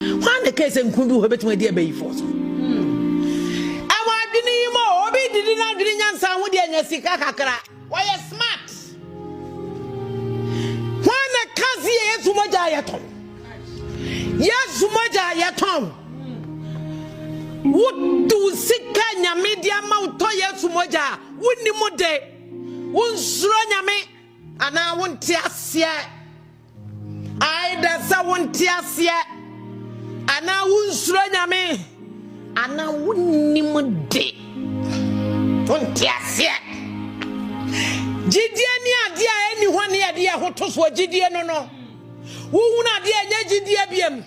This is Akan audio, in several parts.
When the case and could do a bit my dear baby force. Did not drink and sound with the Sika. Why a smart? When a Kazi is Mogya yaton. Yes, Mogya yaton. What do Sika Media Mount Toya to Mogya? Wouldn't you mode? Won't Sranya me, and I won't tears yet. I that's I won't tears yet, and I won't Sranya me, and I wouldn't you mode. Yes, yeah. Gideon, dear, anyone here, dear, who toss what Gideon no. Who not dear, Gideon?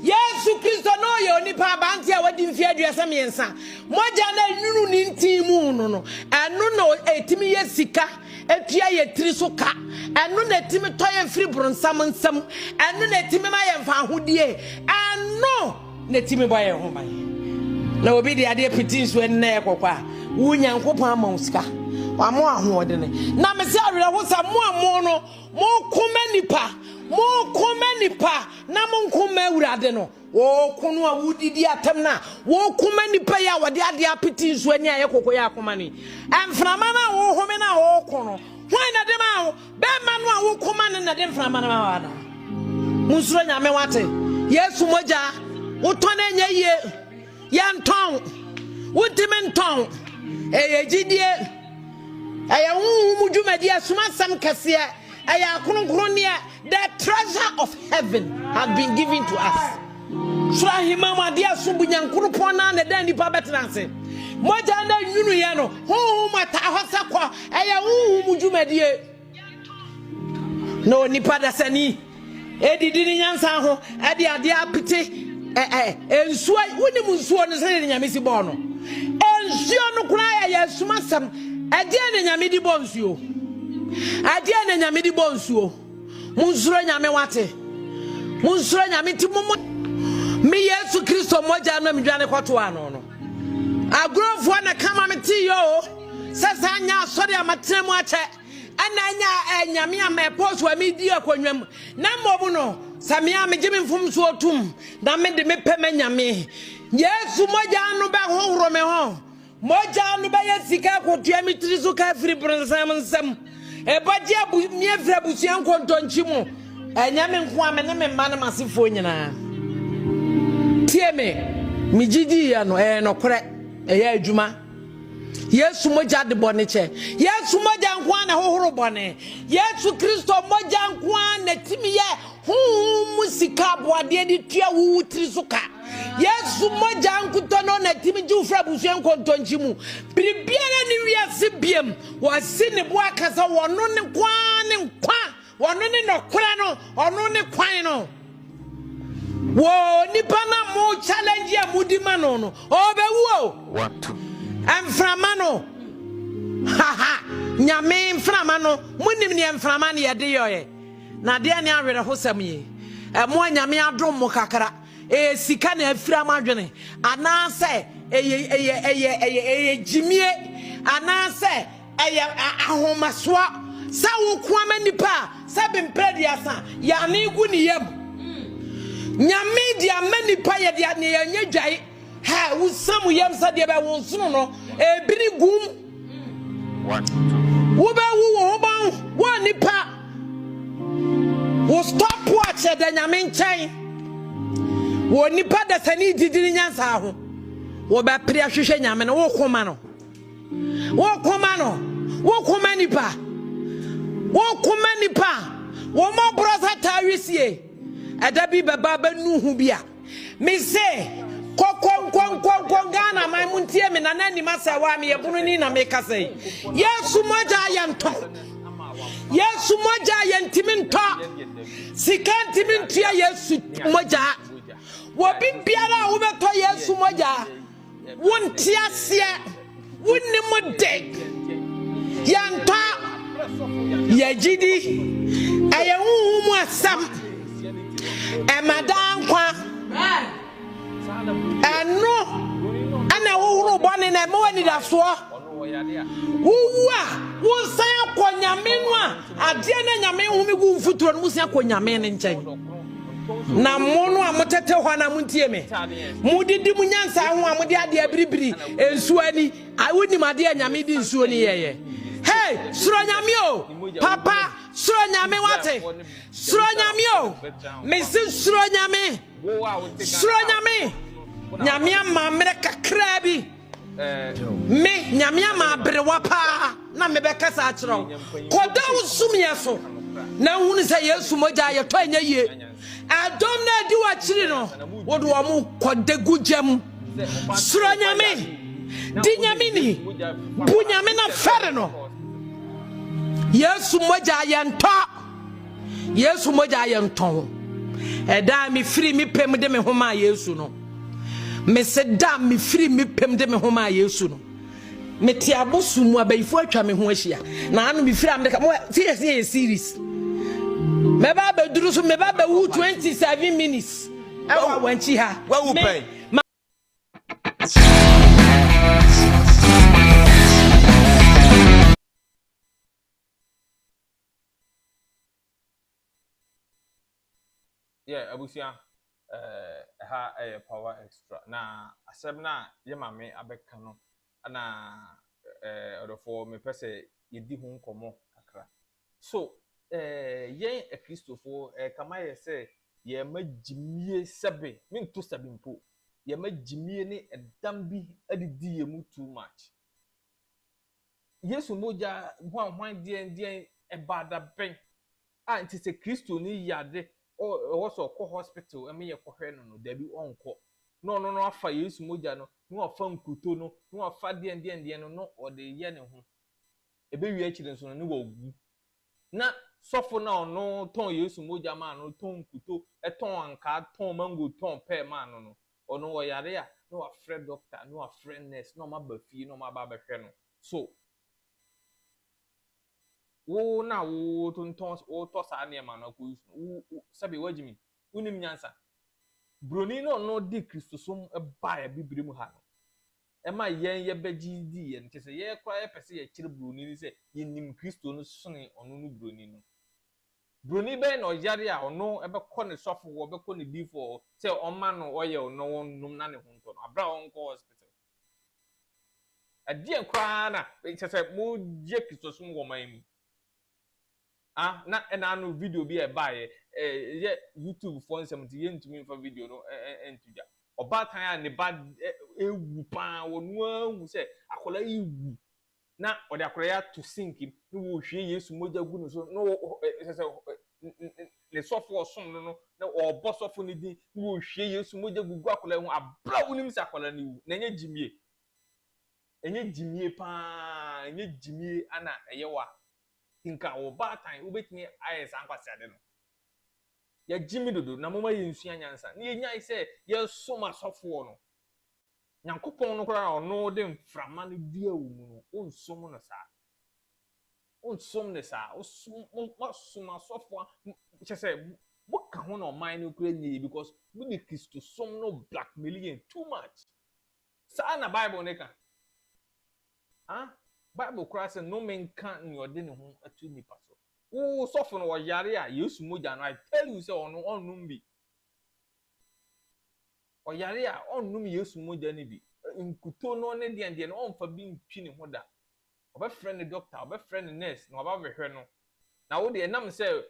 Yes, Christo, no, you only pa bantia, what didn't fear your Samiansa. Mojana, you need Timuno, and no, a Timmy Sika, a Tia Trisoka, and no, a Timmy Toy and Freebron summon some, and no, a Timmy and Fahudia, and no, Netimi by a home. No, be the idea petits when near papa. Wunya nkopa amonska wa mo ahoodene na me se awere ho sa mo amono mo komanipa na mo nkoma awurade no wo kunu a wudidi atam na wo komanipa ya wode ade apeti nso ani aye kokoya akoma ni emframa na wo home na wo kono hwan na de ma wo be ma no a wo koma ne na de emframa na ma wada musuro nyame wate Yesu Mogya wo tone nya ye yanton wo timenton Gidie, I am Mujumadia Sumasam Cassia, I am Kununia, the treasure of heaven has been given to us. Swahimama, dear Subuyan Kurupona, and the Dandy Pabetanse. Mojana Uniano, home at Ahasakwa, I am Mujumadia. No Nipada Sani, Eddie Diniansaho, Eddie Adia Pite, and Sway Unimuswan is saying Yamisi Bono. Ensure no cry, yes, Massam. Again, Yamidi Bonsu. Again, Yamidi Bonsu. Munsranya me wate. Munsranya me timumu. Me Yesu Christo Mogya no midwane kwatoano no. Agrofo na kama meti yo. Sasa anya sori amatremu ache. Ananya nyame ameposo wa medi akonwam. Na mmobu no. Samia me gimi mfum so otum. Na me de me peme nyame. Yesu Mogya no be hohoro me ho. Mogya no be yesika kotua mitiri so ka firi bronsam nsam. Ebaje abu miefra busuan kontonchi mu. Enyame nko amene me mma na masefo nyina. Tie me migidi ya no no kore eya adwuma. Yesu Mogya de bone che. Yesu Mogya nko na hohoro bone. Yesu Kristo Mogya nko na timiye musika boade di tua wu tiri so ka. Yesu Mogya nkuto no na timi jufra busuan kontonchi mu. Biribiara ni wiase biem wasi ne bo akasa wono ne kwa wono ne nokora no ono ne kwan no. Wo nipa na mo challenge ya mudima no no obewu what emframa no ha nyame emframa no munim ne emframa ne yede yoye na de ne awere hosam ye mo nyame adom mo kakra sika na afira madwene anase eye jimie anase eye ahomasoa sa wo kwama nipa sa bempediasa ya ne gu ne yam nyame dia manipa ye dia ne anya dwai ha wusam yam sa dia ba wonsono no ebiri gum wo ba wo ban wo nipa wo stop watch the nyame nchen wo nipa da sani didiri nyansa ho wo ba pri ahwehwe nyame no wo koma no wo koma nipa wo ma brosa tawisie adabi baba banuhu bia me say kokon Ghana my muntie me na Anima sawa me yebunu ni na me kasai Yesu Mogya yanto Yesu Mogya yantiminto sikantimintia Yesu Mogya wo bibiara wo beto Yesu Mogya wonti ase wonni mode yanto yagidi ayewu mu asam Emadan kwa eno ana wo bone na me wani da so wuwa wo san akonyame no a ade na nyame hu me gu mfuturo no musia akonyame ne nchen na mono amotete ho na muntie me mudidi munyansa ho amode ade abiribiri ensu ani awuni made anyame di nsuo ni yeye hey suro nyame o papa suro nyame wate suro nyame o me si suro nyame nyame amamre kakra bi me nyame amabrewa pa na me bekasa akiro koda usumye so na hunu se Yesu Mogya ye to anya ye adom na di wa kiri no wodo wo mu kodegu jam suro nyame di nyame ni bu nyame na fere no Yesu Mogya ye nto eda mi firi mi pem de me homa Yesu no me se da mi firi mi pem de me homa Yesu no me ti abosu mu abayifo atwa me ho ahia na anu mi firi am de ka mo series me ba be duru so me ba be wu 27 minutes e wa wanchi ha wa wu pen yeah abusia ha power extra na asem na ye mame abeka no na odofo me pese yedi hu nkomo kakra so yen a Christopher kama ye say ye magimie sebe minto sebe mpo ye magimie ni edam bi adidi ye mu too much Yesu Mogya hwan dien ebada ben nti se Christo ni yade o so ko hospital eme ye kohwe no dabi onko no afa Yesu Mogya no afa nkuto no afa dien no o de ye ne ho ebe wi akire nso no wo gu na sofo na ono ton Yesu Mogya ma no ton nkuto ton anka ton mango ton pe ma no ono wo yare a no afre doctor no afre nurse no ma ba fie no ma ba behwe no so wo na wo tonton wo to sa ne ma na ko sabe wajimi unim nyansa broni no di Kristosom ba ya bibire mu ha no e ma yen ye bagi di ye nti se ye kwa ye pese ye kire broni ni se ye nim Kristo no sone ono no broni be no yare a ono e be ko ne sofo wo be ko ne before se oma no oye ono num na ne ho nto no abra onko hospital adie kwa na se mo je Kristosom wo man mu na anu video bi e bae ye YouTube for nsem ti ye ntumi fa video no entuja oba tan a ne ba ewu pa wonu ahu se akola ewu na ode akola ya to sink no wo hwe Yesu Mogya gu no so no se ne sofo osom no na obo sofo ne din no wo hwe Yesu Mogya gugu akola hu abra wonim se akola ne wu na enye jimie pa enye jimie ana eyewa tinka wo batan ubetimi ayesa nkwase ade no ya jimi dodo na moma ye nsua nyansa na ye nyai se ye soma sofo no nyankopon no kora ono de mframa no dia wo mu no onsom no sa osoma sofo chese boka ho no man no kora nyi because we the Christo som no blackmailing too much sa na Bible ne ka Bible cry say no man can your den ho atu nipa so wo sofo no wo yare a Yesu Mogya no I tell you say ono onum bi o yare a onum Yesu Mogya ni bi nkuto no ne de no onfa bi ntwi ne ho da oba friend doctor oba friend nurse no oba behwe no na wo de enam say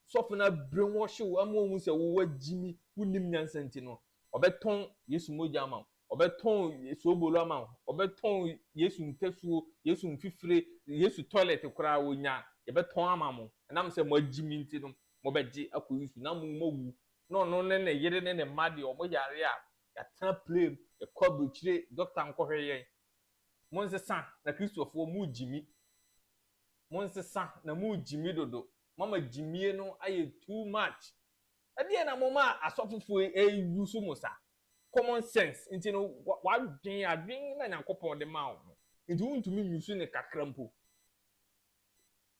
sofo na brainwash wo amu say wo wagimi wunim nyansanti no obeton Yesu Mogya ma obeton Sobolo ama obeton Yesu ntesuo Yesu mfifire Yesu toilet kura wonya yebeton ama mo enam se mo agimi nti no mo beje akoyisu na mo mawu no ne yere ne made o mo yare a ya tan play e kobu chire doctor nkohwe yen mo nsesa na Kristofo mu jimi mo nsesa na mu jimi dodo mama jimie no aye too much ade na mo ma asofofo yusu musa common sense nti no wadwen adwen na nyankopon de ma wo nti untumi nyusu ne kakrampo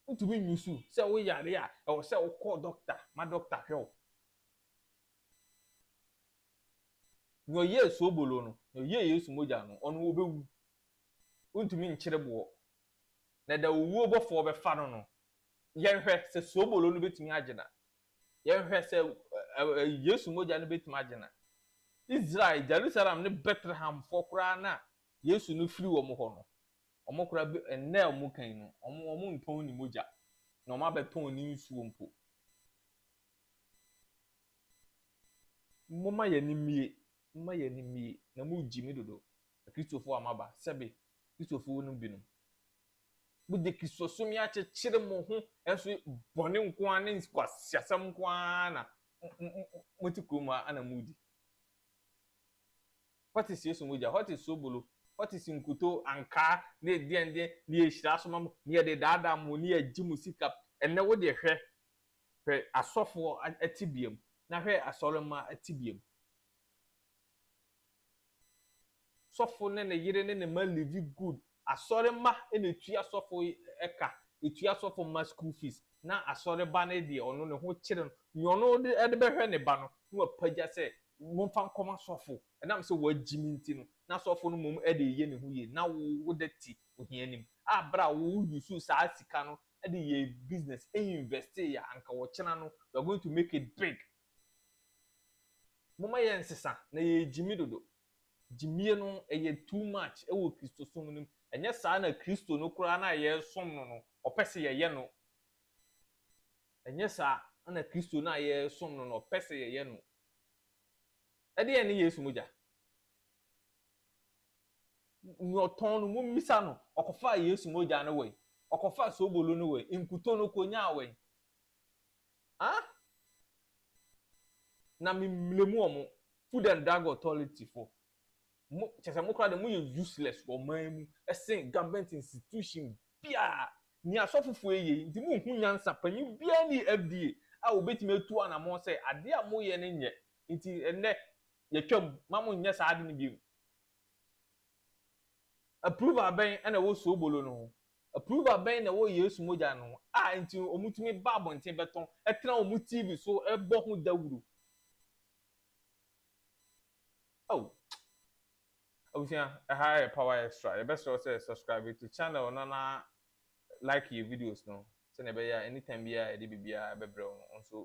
untumi nyusu se wo yare a o se wo call doctor ma doctor hwe no ye Sobolo no ye Yesu Mogya no ono wo bewu untumi nkyerebo na da wo bofo be fa no yenhwe se Sobolo no betumi agena yenhwe se Yesu Mogya no betim agena Israel Jerusalem ne Bethlehem fo kura na Yesu no firi wo mo ho no omo kura enne omo kan no omo ntɔn ni Mogya na omo abɛtɔn ni nsuo mpo moma ye ni mie na mu jimi dodo Kristofo amaba sebe Kristofo no binu mu de Kristosom ya kyekere mo ho enso bɔne nko ane kwasiasam nko na moti kuma ana mudi what is Yesu Mogya what is Sobolo what is nkuto anka na ediende na ehira so mam na de daada mo na agimu sika enne wo de hwɛ asɔfo atibiem na hwɛ asɔrema atibiem sɔfo ne yire ne ma live good asɔrema ene tua sɔfo eka etua sɔfo ma school fees na asɔreba ne de ɔno ne ho kyere no ɔno de bɛhwɛ ne ba no na pagya sɛ momfa nkɔma sɔfo ɛnam sɛ wagimi nti no na sɔfo no mom de ye ne ho ye na wo de ti ohianim abra wo yusu saa sika no de ye business invest ya anka wo kyena no we are going to make it big moma ye nsesa na ye jimi dodo jimie no too much ewo Kristosom nim enye saa na Kristo no kura na ye som no opese ye no enye saa na Kristo na ye som no opese ye no ede ye ne Yesu Mogya nyoton no mumisa no okofa Yesu Mogya no we okofa Sobolo no we nkuto no konya we na mimlemu omo food and drug authority for chese mo kra de mo useless for man mu esen government institution bia ni asofofo eye nti mo hu nyansa panyi bia ni FDA a obetime atu anamo se ade a mo ye ne nye nti enne ye twam ma mo nye sa ade ne bi approve aben na wo Sobolo no approve aben na wo Yesu Mogya no nti omutumi ba abonten beton etena omu TV so ebo ho dawuru Obusia, power extra. The best also subscribe to channel na like your videos no. So never anytime be a DBB a be bro. Also